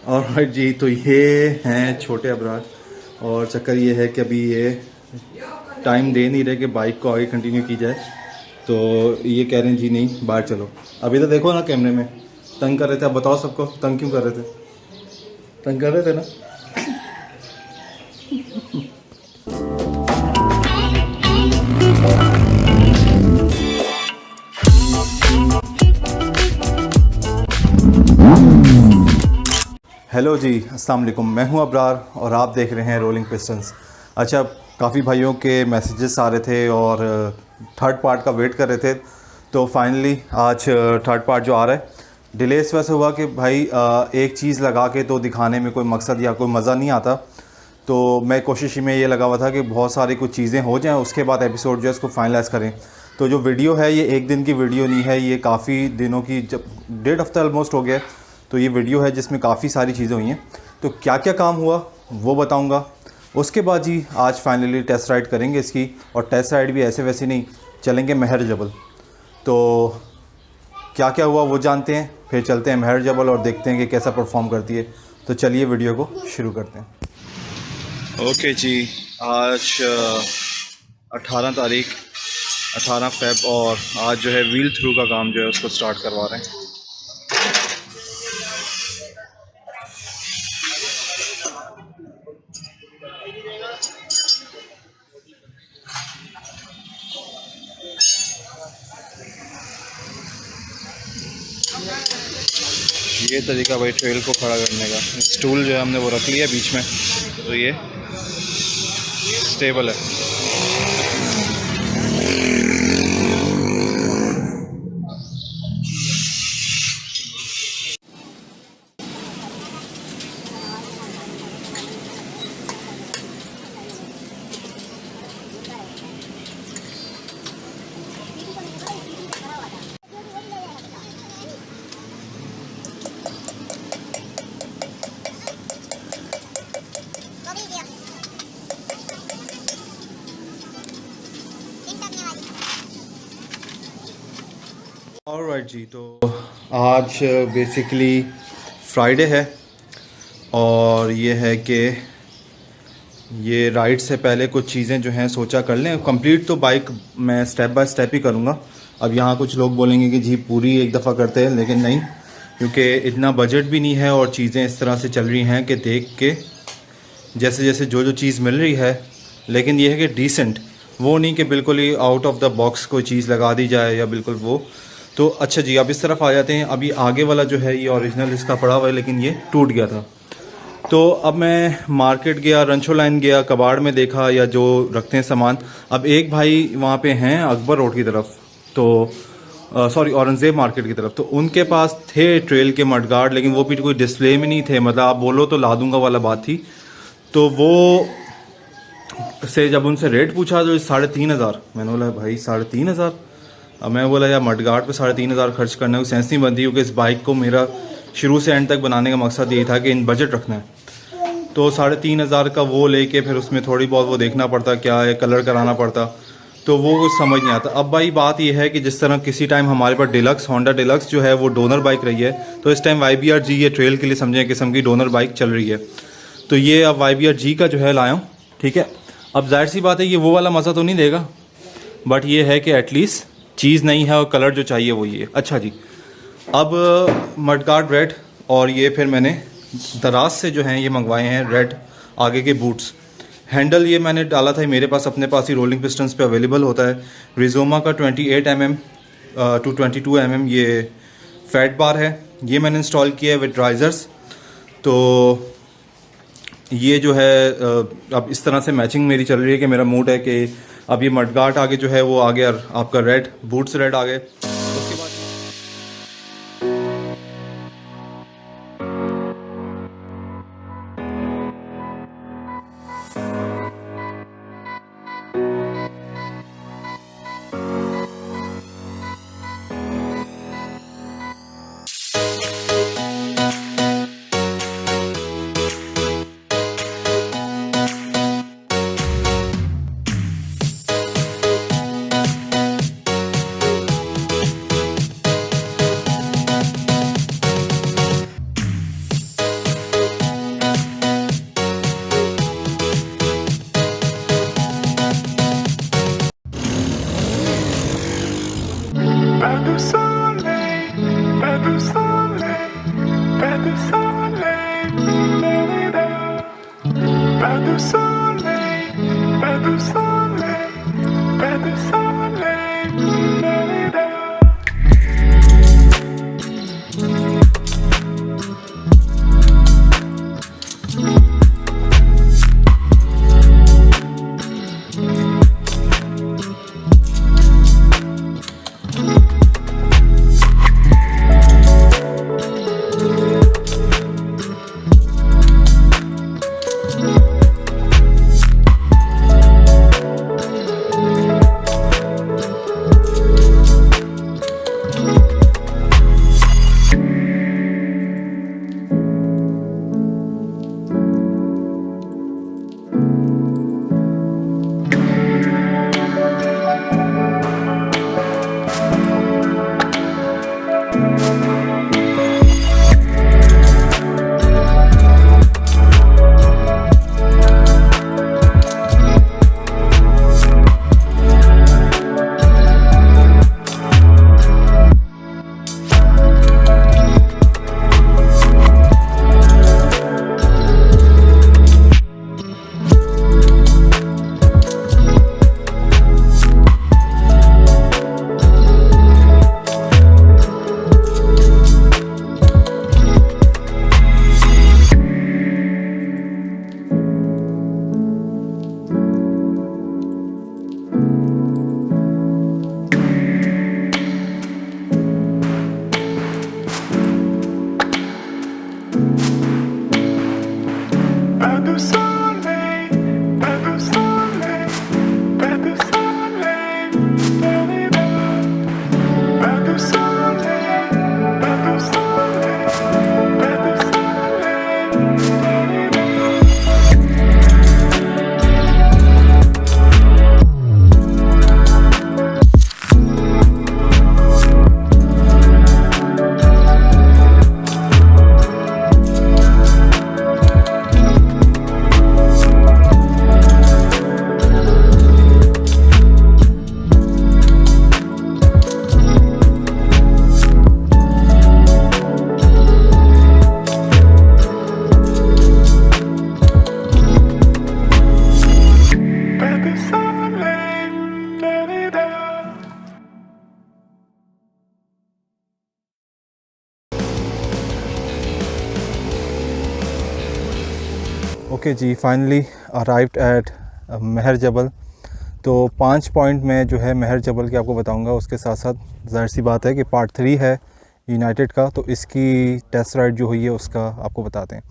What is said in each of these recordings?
और भाई जी, तो ये हैं छोटे अबरार। और चक्कर ये है कि अभी ये टाइम दे नहीं रहे कि बाइक को आगे कंटिन्यू की जाए। तो ये कह रहे हैं जी नहीं, बाहर चलो। अभी तो देखो ना कैमरे में तंग कर रहे थे। अब बताओ सबको तंग क्यों कर रहे थे? तंग कर रहे थे ना। हेलो जी, अस्सलाम वालेकुम। मैं हूं अबरार और आप देख रहे हैं रोलिंग पिस्टन्स। अच्छा, काफ़ी भाइयों के मैसेजेस आ रहे थे और थर्ड पार्ट का वेट कर रहे थे। तो फाइनली आज थर्ड पार्ट जो आ रहा है, डिले इस वजह से हुआ कि भाई एक चीज़ लगा के तो दिखाने में कोई मकसद या कोई मज़ा नहीं आता। तो मैं कोशिश में ये लगा हुआ था कि बहुत सारी कुछ चीज़ें हो जाएं, उसके बाद एपिसोड जो है इसको फाइनलाइज़ करें। तो जो वीडियो है ये एक दिन की वीडियो नहीं है, ये काफ़ी दिनों की, जब 1.5 हफ्ता ऑलमोस्ट हो गया है। तो ये वीडियो है जिसमें काफ़ी सारी चीज़ें हुई हैं। तो क्या क्या काम हुआ वो बताऊंगा। उसके बाद जी आज फाइनली टेस्ट राइड करेंगे इसकी। और टेस्ट राइड भी ऐसे वैसे नहीं, चलेंगे महर जबल। तो क्या क्या हुआ वो जानते हैं, फिर चलते हैं महर जबल और देखते हैं कि कैसा परफॉर्म करती है। तो चलिए वीडियो को शुरू करते हैं। ओके जी, आज 18 तारीख 18 फ़ेब और आज जो है व्हील थ्रू का काम जो है उसको स्टार्ट करवा रहे हैं। ये तरीका भाई ट्रेल को खड़ा करने का। स्टूल जो है हमने वो रख लिया बीच में, तो ये स्टेबल है। ऑलराइट जी, तो आज बेसिकली फ्राइडे है और ये है कि ये राइड से पहले कुछ चीज़ें जो हैं सोचा कर लें। कंप्लीट तो बाइक मैं स्टेप बाय स्टेप ही करूँगा। अब यहाँ कुछ लोग बोलेंगे कि जी पूरी एक दफ़ा करते हैं, लेकिन नहीं, क्योंकि इतना बजट भी नहीं है और चीज़ें इस तरह से चल रही हैं कि देख के जैसे जैसे जो जो चीज़ मिल रही है, लेकिन ये है कि डिसेंट, वो नहीं कि बिल्कुल ही आउट ऑफ द बॉक्स कोई चीज़ लगा दी जाए या बिल्कुल वो। तो अच्छा जी, अब इस तरफ आ जाते हैं। अभी आगे वाला जो है ये ओरिजिनल इसका पड़ा हुआ है, लेकिन ये टूट गया था। तो अब मैं मार्केट गया, रंचो लाइन गया, कबाड़ में देखा या जो रखते हैं सामान। अब एक भाई वहाँ पे हैं अकबर रोड की तरफ, तो सॉरी औरंगजेब मार्केट की तरफ। तो उनके पास थे ट्रेल के मडगार्ड, लेकिन वो भी कोई डिस्प्ले में नहीं थे, मतलब आप बोलो तो ला दूंगा वाला बात थी। तो वो से जब उनसे रेट पूछा तो 3,500। मैंने बोला भाई 3,500। अब मैं बोला यार मडगार्ड पे 3,500 खर्च करने को सेंस नहीं बनती, क्योंकि इस बाइक को मेरा शुरू से एंड तक बनाने का मकसद यही था कि इन बजट रखना है। तो 3,500 का वो लेके फिर उसमें थोड़ी बहुत वो देखना पड़ता, क्या है, कलर कराना पड़ता, तो वो कुछ समझ नहीं आता। अब भाई बात ये है कि जिस तरह किसी टाइम हमारे पास डिलक्स, होंडा डिलक्स जो है वो डोनर बाइक रही है, तो इस टाइम YBR G ये ट्रेल के लिए समझें किस्म की डोनर बाइक चल रही है। तो ये अब YBR G का जो है लाया हूँ, ठीक है। अब जाहिर सी बात है ये वो वाला मज़ा तो नहीं देगा, बट ये है कि एटलीस्ट चीज़ नहीं है और कलर जो चाहिए वो ये। अच्छा जी, अब मडगार्ड रेड, और ये फिर मैंने दराज से जो हैं ये मंगवाए हैं रेड आगे के बूट्स। हैंडल ये मैंने डाला था, मेरे पास अपने पास ही रोलिंग पिस्टन्स पे अवेलेबल होता है। रिजोमा का 28 mm टू 22 mm ये फैट बार है, ये मैंने इंस्टॉल किया है विद राइजर्स। तो ये जो है अब इस तरह से मैचिंग मेरी चल रही है कि मेरा मूड है कि अब ये मडगार्ड आगे जो है वो आ गया, आपका रेड बूट्स रेड आ गए। उसके बाद ओके जी, फाइनली अराइव्ड एट महर जबल। तो 5 पॉइंट में जो है महर जबल के आपको बताऊंगा। उसके साथ साथ जाहिर सी बात है कि पार्ट 3 है यूनाइटेड का, तो इसकी टेस्ट राइड जो हुई है उसका आपको बताते हैं।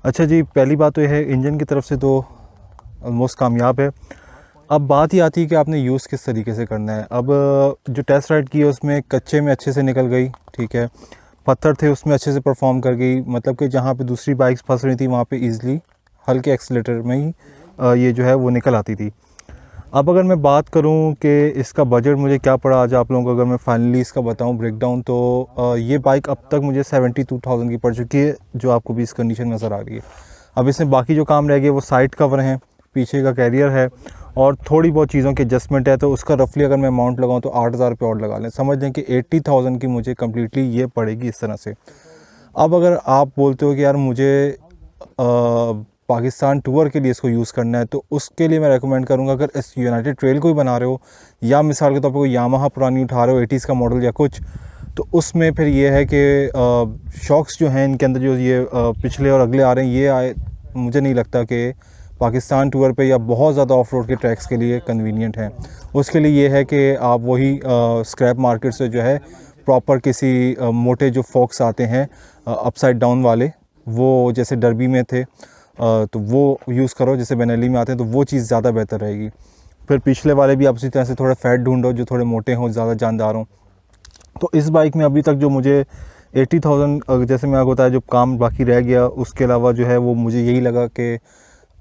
अच्छा जी, पहली बात तो यह है इंजन की तरफ से तो ऑलमोस्ट कामयाब है। अब बात ही आती है कि आपने यूज़ किस तरीके से करना है। अब जो टेस्ट राइड की है उसमें कच्चे में अच्छे से निकल गई, ठीक है। पत्थर थे उसमें अच्छे से परफॉर्म कर गई, मतलब कि जहाँ पे दूसरी बाइक्स फंस रही थी वहाँ पे ईज़िली हल्के एक्सीलेटर में ही ये जो है वो निकल आती थी। अब अगर मैं बात करूं कि इसका बजट मुझे क्या पड़ा आज आप लोगों को, अगर मैं फाइनली इसका बताऊं ब्रेकडाउन, तो ये बाइक अब तक मुझे 72,000 की पड़ चुकी है, जो आपको भी इस कंडीशन नज़र आ रही है। अब इसमें बाकी जो काम रह गए वो साइड कवर हैं, पीछे का कैरियर है और थोड़ी बहुत चीज़ों की एडजस्टमेंट है। तो उसका रफली अगर मैं अमाउंट लगाऊँ तो 8,000 रुपये और लगा लें, समझ लें कि 80,000 की मुझे कम्प्लीटली ये पड़ेगी इस तरह से। अब अगर आप बोलते हो कि यार मुझे पाकिस्तान टूर के लिए इसको यूज़ करना है, तो उसके लिए मैं रेकमेंड करूँगा, अगर इस यूनाइटेड ट्रेल को ही बना रहे हो या मिसाल के तौर पर कोई यामाहा पुरानी उठा रहे हो 80s का मॉडल या कुछ, तो उसमें फिर ये है कि शॉक्स जो हैं इनके अंदर जो ये पिछले और अगले आ रहे हैं, ये आए मुझे नहीं लगता कि पाकिस्तान टूर पे या बहुत ज़्यादा ऑफ रोड के ट्रैक्स के लिए कन्वीनियंट हैं। उसके लिए ये है कि आप वही स्क्रैप मार्केट से जो है प्रॉपर किसी मोटे जो फॉक्स आते हैं अपसाइड डाउन वाले, वो जैसे डर्बी में थे, तो वो यूज़ करो, जैसे बेनेली में आते हैं, तो वो चीज़ ज़्यादा बेहतर रहेगी। फिर पिछले वाले भी आप उसी तरह से थोड़ा फैट ढूंढो जो थोड़े मोटे हों, ज़्यादा जानदार हों। तो इस बाइक में अभी तक जो मुझे 80,000 जैसे मैं आपको बताया जो काम बाकी रह गया, उसके अलावा जो है वो मुझे यही लगा कि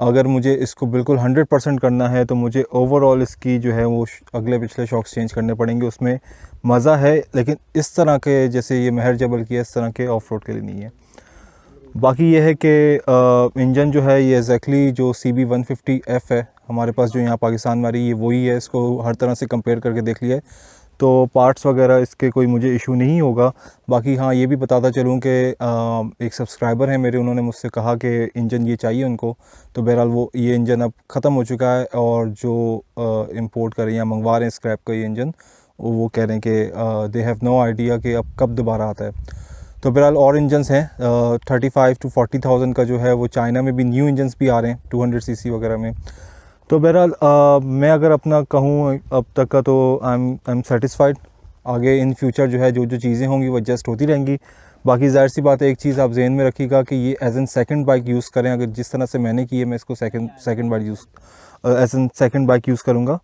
अगर मुझे इसको बिल्कुल 100% करना है तो मुझे ओवरऑल इसकी जो है वो अगले पिछले शॉक्स चेंज करने पड़ेंगे। उसमें मज़ा है, लेकिन इस तरह के जैसे ये महर जबल की इस तरह के ऑफ रोड के लिए नहीं है। बाकी ये है कि इंजन जो है ये एग्जैक्टली जो CB150F है हमारे पास जो यहाँ पाकिस्तान में आ रही है, ये वही है। इसको हर तरह से कंपेयर करके देख लिया है तो पार्ट्स वगैरह इसके कोई मुझे इशू नहीं होगा। बाकी हाँ, ये भी बताता चलूँ कि एक सब्सक्राइबर है मेरे, उन्होंने मुझसे कहा कि इंजन ये चाहिए उनको, तो बहरहाल वो ये इंजन अब ख़त्म हो चुका है, और जो इंपोर्ट कर रहे हैं या मंगवा रहे हैं स्क्रैप का ये इंजन, वो कह रहे हैं कि दे हैव नो आइडिया कि अब कब दोबारा आता है। तो बहरहाल और इंजन्स हैं 35 to 40,000 का जो है वो चाइना में भी न्यू इंजन्स भी आ रहे हैं 200 सीसी वगैरह में। तो बहरहाल मैं अगर अपना कहूँ अब तक का, तो आई एम सेटिस्फाइड। आगे इन फ्यूचर जो है जो जो चीज़ें होंगी वो एडजस्ट होती रहेंगी। बाकी ज़ाहिर सी बात है, एक चीज़ आप जहन में रखिएगा कि ये as an second bike use करें। अगर जिस तरह से मैंने की है, मैं इसको second bike as an second bike use करूँगा।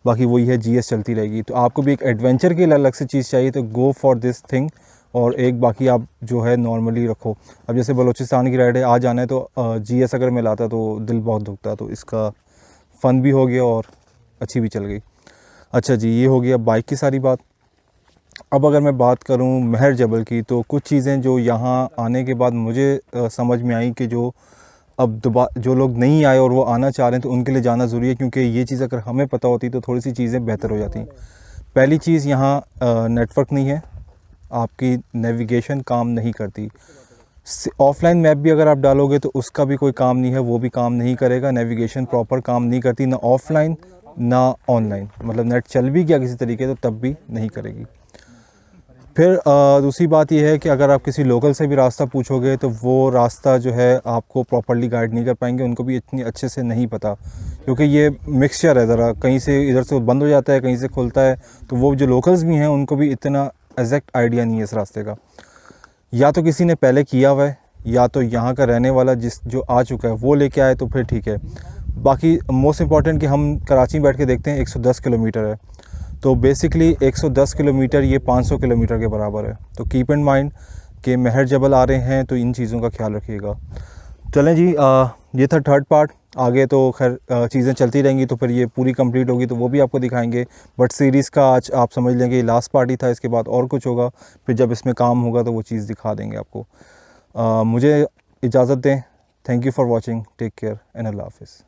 बाकी वही है, जीएस चलती रहेगी। तो आपको भी एक एडवेंचर के लिए अलग से चीज़ चाहिए तो गो फॉर दिस थिंग, और एक बाकी आप जो है नॉर्मली रखो। अब जैसे बलूचिस्तान की राइड है, आ जाना है, तो जीएस अगर मैं लाता तो दिल बहुत दुखता। तो इसका फ़न भी हो गया और अच्छी भी चल गई। अच्छा जी, ये हो गया बाइक की सारी बात। अब अगर मैं बात करूं महर जबल की, तो कुछ चीज़ें जो यहाँ आने के बाद मुझे समझ में आई कि जो अब जो लोग नहीं आए और वो आना चाह रहे हैं, तो उनके लिए जाना ज़रूरी है, क्योंकि ये चीज़ अगर हमें पता होती तो थोड़ी सी चीज़ें बेहतर हो जाती। पहली चीज़, यहाँ नेटवर्क नहीं है, आपकी नेविगेशन काम नहीं करती। ऑफलाइन मैप भी अगर आप डालोगे तो उसका भी कोई काम नहीं है, वो भी काम नहीं करेगा। नेविगेशन प्रॉपर काम नहीं करती, ना ऑफलाइन ना ऑनलाइन। मतलब नेट चल भी गया किसी तरीके तो तब भी नहीं करेगी। फिर दूसरी बात यह है कि अगर आप किसी लोकल से भी रास्ता पूछोगे तो वो रास्ता जो है आपको प्रॉपर्ली गाइड नहीं कर पाएंगे, उनको भी इतनी अच्छे से नहीं पता, क्योंकि ये मिक्सचर है ज़रा, कहीं से इधर से बंद हो जाता है, कहीं से खुलता है। तो वो जो लोकल्स भी हैं उनको भी इतना एग्जैक्ट आइडिया नहीं है इस रास्ते का। या तो किसी ने पहले किया हुआ है, या तो यहाँ का रहने वाला जो आ चुका है वो लेके आए, तो फिर ठीक है। बाकी मोस्ट इम्पॉर्टेंट कि हम कराची में बैठ के देखते हैं 110 किलोमीटर है, तो बेसिकली 110 किलोमीटर ये 500 किलोमीटर के बराबर है। तो कीप इन माइंड कि महर जबल आ रहे हैं, तो इन चीज़ों का ख्याल रखिएगा। चलें जी, ये था थर्ड पार्ट। आगे तो खैर चीज़ें चलती रहेंगी, तो फिर ये पूरी कंप्लीट होगी तो वो भी आपको दिखाएंगे। बट सीरीज़ का आज आप समझ लेंगे ये लास्ट पार्ट ही था, इसके बाद और कुछ होगा। फिर जब इसमें काम होगा तो वो चीज़ दिखा देंगे आपको। मुझे इजाज़त दें। Thank you for watching, take care and अल्लाह हाफ़िज़।